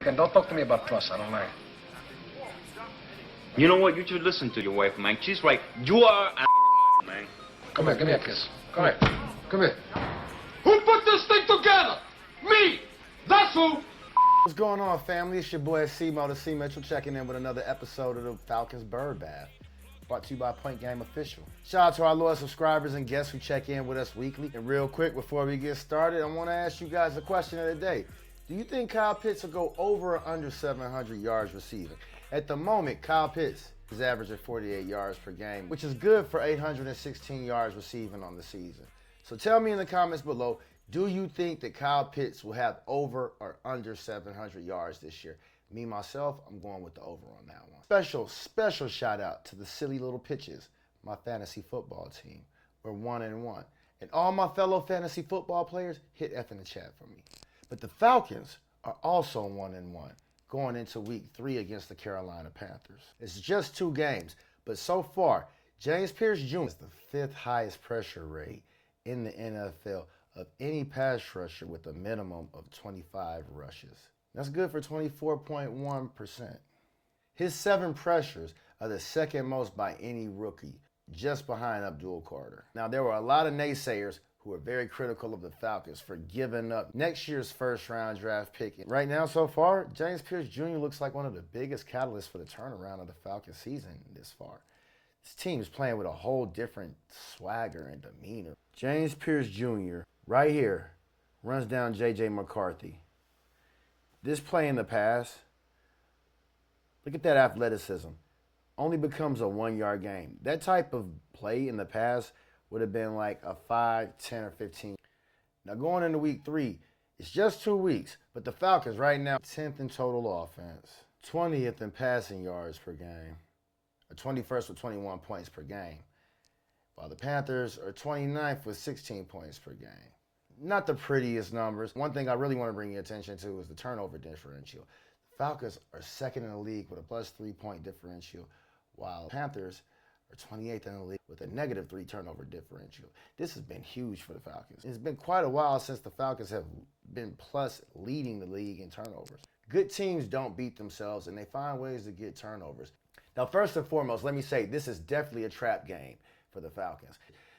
And don't talk to me about trust. I don't like it. You know what? You should listen to your wife, man. She's right. You are a man. Come here, give me a kiss. Come here. Come here. Who put this thing together? Me! That's who! What's going on, family? It's your boy C-Mo, the C Mitchell, checking in with another episode of the Falcons Bird Bath, brought to you by Point Game Official. Shout out to our loyal subscribers and guests who check in with us weekly. And real quick, before we get started, I want to ask you guys a question of the day. Do you think Kyle Pitts will go over or under 700 yards receiving? At the moment, Kyle Pitts is averaging 48 yards per game, which is good for 816 yards receiving on the season. So tell me in the comments below, do you think that Kyle Pitts will have over or under 700 yards this year? Me, myself, I'm going with the over on that one. Special shout out to the Silly Little Pitches, my fantasy football team. We're 1-1. And all my fellow fantasy football players, hit F in the chat for me. But the Falcons are also 1-1 going into week 3 against the Carolina Panthers. It's just 2 games, but so far, James Pearce Jr. is the 5th highest pressure rate in the NFL of any pass rusher with a minimum of 25 rushes. That's good for 24.1%. His 7 pressures are the second most by any rookie, just behind Abdul Carter. Now, there were a lot of naysayers who were very critical of the Falcons for giving up next year's first-round draft pick. Right now, so far, James Pearce Jr. looks like one of the biggest catalysts for the turnaround of the Falcons season this far. This team is playing with a whole different swagger and demeanor. James Pearce Jr. right here runs down J.J. McCarthy. This play in the pass, look at that athleticism, only becomes a 1-yard gain. That type of play in the pass would have been like a 5, 10, or 15. Now going into week 3, it's just 2 weeks, but the Falcons right now 10th in total offense, 20th in passing yards per game, or 21st with 21 points per game, while the Panthers are 29th with 16 points per game. Not the prettiest numbers. One thing I really want to bring your attention to is the turnover differential. The Falcons are 2nd in the league with a plus 3-point differential, while the Panthers are 28th in the league with a negative 3 turnover differential. This has been huge for the Falcons. It's been quite a while since the Falcons have been plus leading the league in turnovers. Good teams don't beat themselves, and they find ways to get turnovers. Now, first and foremost, let me say this is definitely a trap game for the Falcons.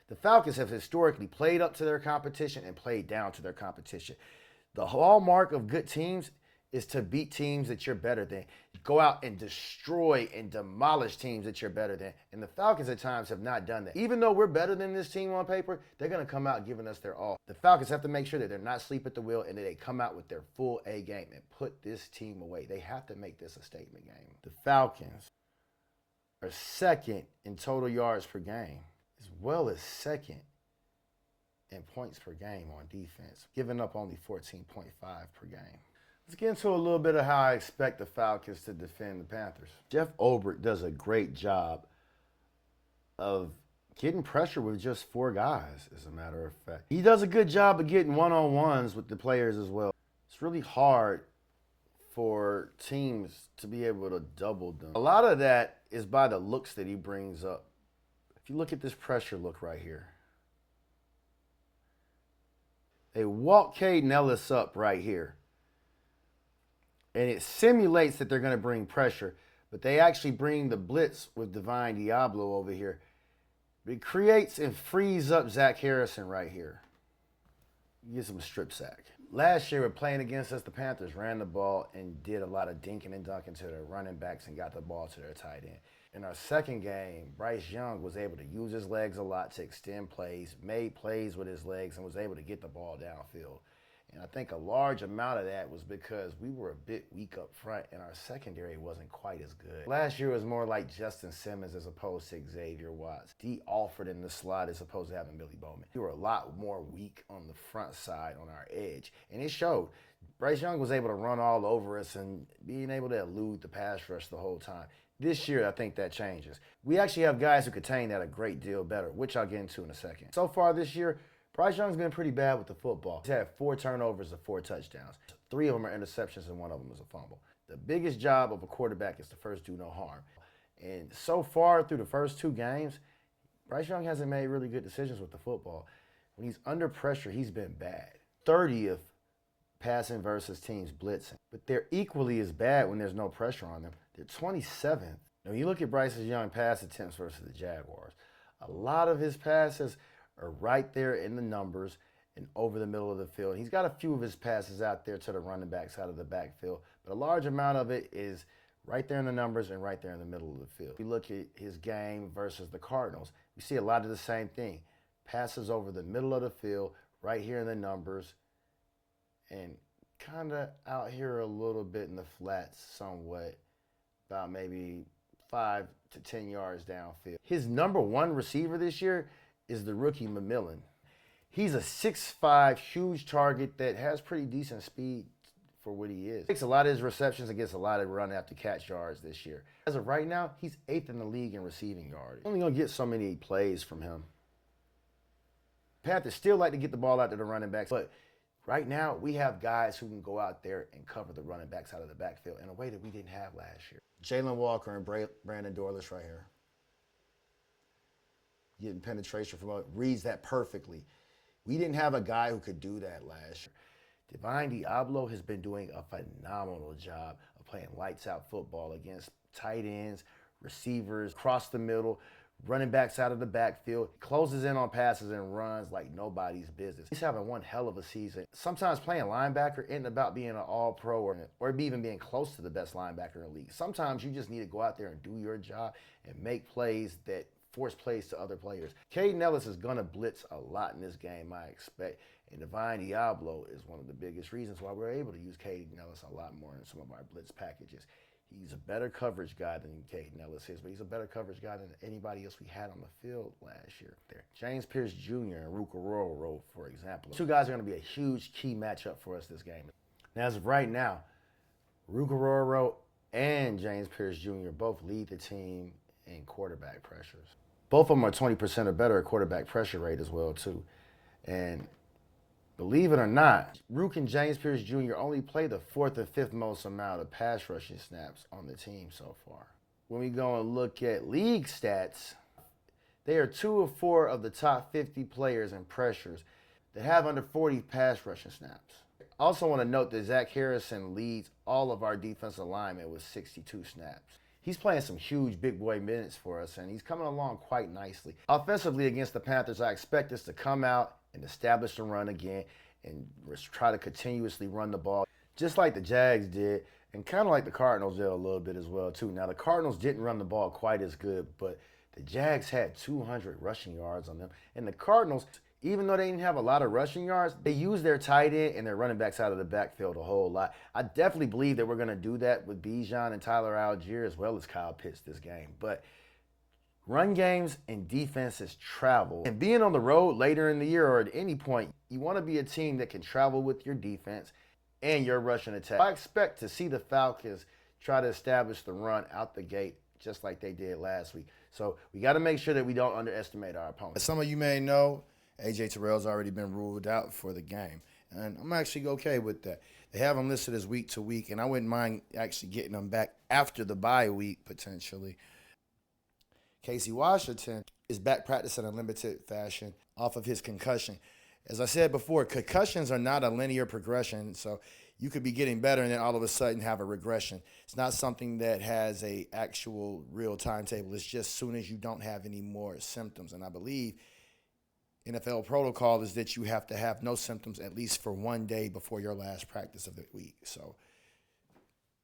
The Falcons have historically played up to their competition and played down to their competition. The hallmark of good teams is to beat teams that you're better than. Go out and destroy and demolish teams that you're better than. And the Falcons at times have not done that. Even though we're better than this team on paper, they're going to come out giving us their all. The Falcons have to make sure that they're not asleep at the wheel and that they come out with their full A game and put this team away. They have to make this a statement game. The Falcons are 2nd in total yards per game, as well as 2nd in points per game on defense, giving up only 14.5 per game. Let's get into a little bit of how I expect the Falcons to defend the Panthers. Jeff Ulbrich does a great job of getting pressure with just 4 guys, as a matter of fact. He does a good job of getting one-on-ones with the players as well. It's really hard for teams to be able to double them. A lot of that is by the looks that he brings up. If you look at this pressure look right here, they walk Nellis up right here. And it simulates that they're going to bring pressure, but they actually bring the blitz with Diablo over here. It creates and frees up Zach Harrison right here. Gives him a strip sack. Last year, playing against us, the Panthers ran the ball and did a lot of dinking and dunking to their running backs and got the ball to their tight end. In our second game, Bryce Young was able to use his legs a lot to extend plays, made plays with his legs, and was able to get the ball downfield. And I think a large amount of that was because we were a bit weak up front and our secondary wasn't quite as good. Last year was more like Justin Simmons as opposed to Xavier Watts. D. Alford in the slot as opposed to having Billy Bowman. We were a lot more weak on the front side on our edge. And it showed. Bryce Young was able to run all over us and being able to elude the pass rush the whole time. This year, I think that changes. We actually have guys who contain that a great deal better, which I'll get into in a second. So far this year, Bryce Young's been pretty bad with the football. He's had 4 turnovers and 4 touchdowns. 3 of them are interceptions and 1 of them is a fumble. The biggest job of a quarterback is to first do no harm. And so far through the first 2 games, Bryce Young hasn't made really good decisions with the football. When he's under pressure, he's been bad. 30th passing versus teams blitzing. But they're equally as bad when there's no pressure on them. They're 27th. Now, you look at Bryce Young pass attempts versus the Jaguars. A lot of his passes are right there in the numbers and over the middle of the field. He's got a few of his passes out there to the running back side of the backfield, but a large amount of it is right there in the numbers and right there in the middle of the field. We look at his game versus the Cardinals. We see a lot of the same thing. Passes over the middle of the field, right here in the numbers, and kind of out here a little bit in the flats somewhat, about maybe 5 to 10 yards downfield. His number one receiver this year is the rookie Mcmillan. He's a 6'5", huge target that has pretty decent speed for what he is. He takes a lot of his receptions and gets a lot of run after catch yards this year. As of right now, he's 8th in the league in receiving yards. Only gonna get so many plays from him. Panthers still like to get the ball out to the running backs, but right now we have guys who can go out there and cover the running backs out of the backfield in a way that we didn't have last year. Jalen Walker and Brandon Dorless right here. Getting penetration from up, reads that perfectly. We didn't have a guy who could do that last year. Diablo has been doing a phenomenal job of playing lights out football against tight ends, receivers, across the middle, running backs out of the backfield, closes in on passes and runs like nobody's business. He's having one hell of a season. Sometimes playing linebacker isn't about being an all-pro or even being close to the best linebacker in the league. Sometimes you just need to go out there and do your job and make plays that force plays to other players. Nellis is going to blitz a lot in this game, I expect. And Diablo is one of the biggest reasons why we're able to use Nellis a lot more in some of our blitz packages. He's a better coverage guy than Nellis is, but he's a better coverage guy than anybody else we had on the field last year. There, James Pearce Jr. and Wk3, for example. Two guys are going to be a huge key matchup for us this game. Now, as of right now, Wk3 and James Pearce Jr. both lead the team in quarterback pressures. Both of them are 20% or better at quarterback pressure rate as well, too. And believe it or not, Rook and James Pearce Jr. only play the 4th and 5th most amount of pass rushing snaps on the team so far. When we go and look at league stats, they are 2 of 4 of the top 50 players in pressures that have under 40 pass rushing snaps. I also want to note that Zach Harrison leads all of our defensive linemen with 62 snaps. He's playing some huge big boy minutes for us, and he's coming along quite nicely. Offensively against the Panthers, I expect us to come out and establish the run again and try to continuously run the ball, just like the Jags did, and kind of like the Cardinals did a little bit as well, too. Now, the Cardinals didn't run the ball quite as good, but the Jags had 200 rushing yards on them. And the Cardinals, even though they didn't have a lot of rushing yards, they used their tight end and their running backs out of the backfield a whole lot. I definitely believe that we're going to do that with Bijan and Tyler Algier as well as Kyle Pitts this game. But run games and defenses travel. And being on the road later in the year or at any point, you want to be a team that can travel with your defense and your rushing attack. I expect to see the Falcons try to establish the run out the gate just like they did last week. So we got to make sure that we don't underestimate our opponent. As some of you may know, A.J. Terrell's already been ruled out for the game, and I'm actually okay with that. They have him listed as week to week, and I wouldn't mind actually getting him back after the bye week, potentially. Casey Washington is back practicing in a limited fashion off of his concussion. As I said before, concussions are not a linear progression, so you could be getting better and then all of a sudden have a regression. It's not something that has a actual real timetable. It's just soon as you don't have any more symptoms, and I believe NFL protocol is that you have to have no symptoms at least for 1 day before your last practice of the week. So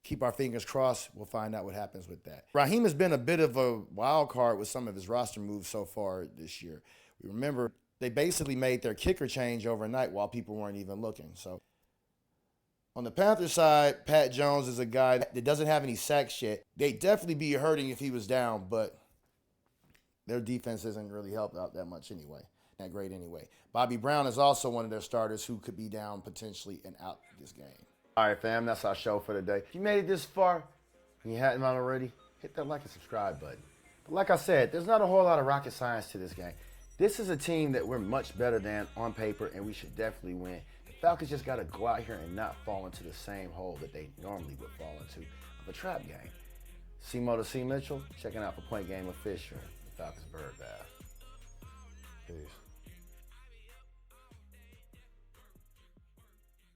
keep our fingers crossed. We'll find out what happens with that. Raheem has been a bit of a wild card with some of his roster moves so far this year. We remember they basically made their kicker change overnight while people weren't even looking. So on the Panthers side, Pat Jones is a guy that doesn't have any sacks yet. They'd definitely be hurting if he was down, but their defense isn't really helped out that much anyway. That great anyway. Bobby Brown is also one of their starters who could be down potentially and out this game. All right, fam, that's our show for today. If you made it this far and you hadn't already, hit that like and subscribe button. But like I said, there's not a whole lot of rocket science to this game. This is a team that we're much better than on paper, and we should definitely win. The Falcons just got to go out here and not fall into the same hole that they normally would fall into of a trap game. C-Mo to C. Mitchell, checking out for Point Game Official, the Falcons Bird Bath. Peace.